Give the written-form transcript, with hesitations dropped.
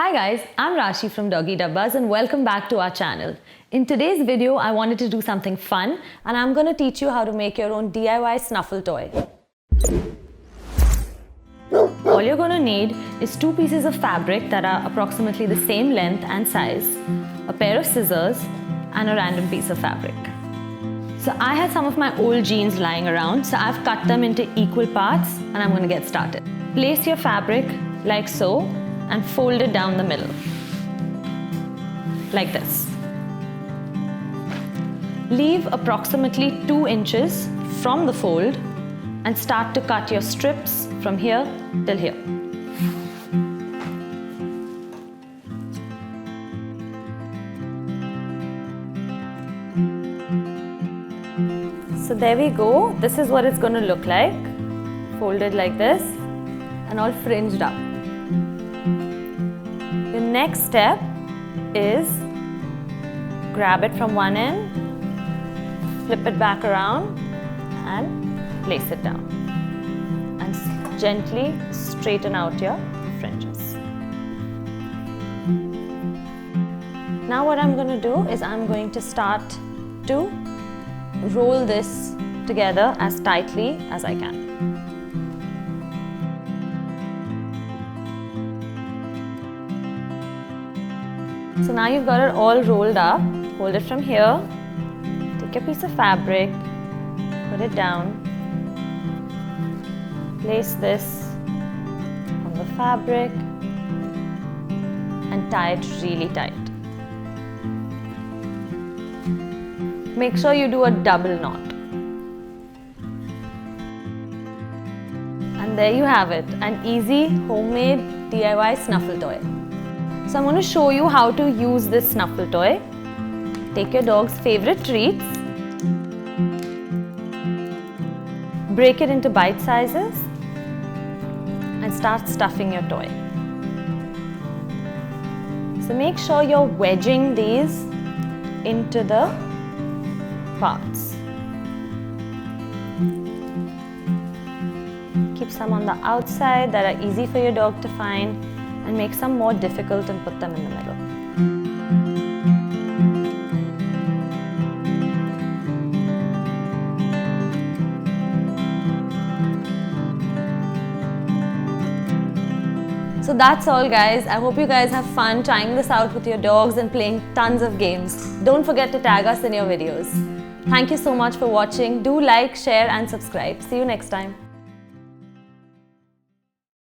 Hi guys, I'm Rashee from Doggie Dabbas and welcome back to our channel. In today's video, I wanted to do something fun and I'm going to teach you how to make your own DIY Snuffle toy. All you're going to need is two pieces of fabric that are approximately the same length and size, a pair of scissors and a random piece of fabric. So I had some of my old jeans lying around, so I've cut them into equal parts and I'm going to get started. Place your fabric like so and fold it down the middle, like this. Leave approximately 2 inches from the fold and start to cut your strips from here till here. So there we go. This is what it's going to look like, folded like this and all fringed up. Your next step is grab it from one end, flip it back around and place it down and gently straighten out your fringes. Now what I'm going to do is I'm going to start to roll this together as tightly as I can. So now you've got it all rolled up. Hold it from here, take a piece of fabric, put it down, place this on the fabric and tie it really tight. Make sure you do a double knot. And there you have it, an easy homemade DIY Snuffle toy. So I'm going to show you how to use this Snuffle toy. Take your dog's favorite treats, break it into bite sizes and start stuffing your toy. So make sure you're wedging these into the parts. Keep some on the outside that are easy for your dog to find and make some more difficult and put them in the middle. So that's all guys. I hope you guys have fun trying this out with your dogs and playing tons of games. Don't forget to tag us in your videos. Thank you so much for watching. Do like, share and subscribe. See you next time.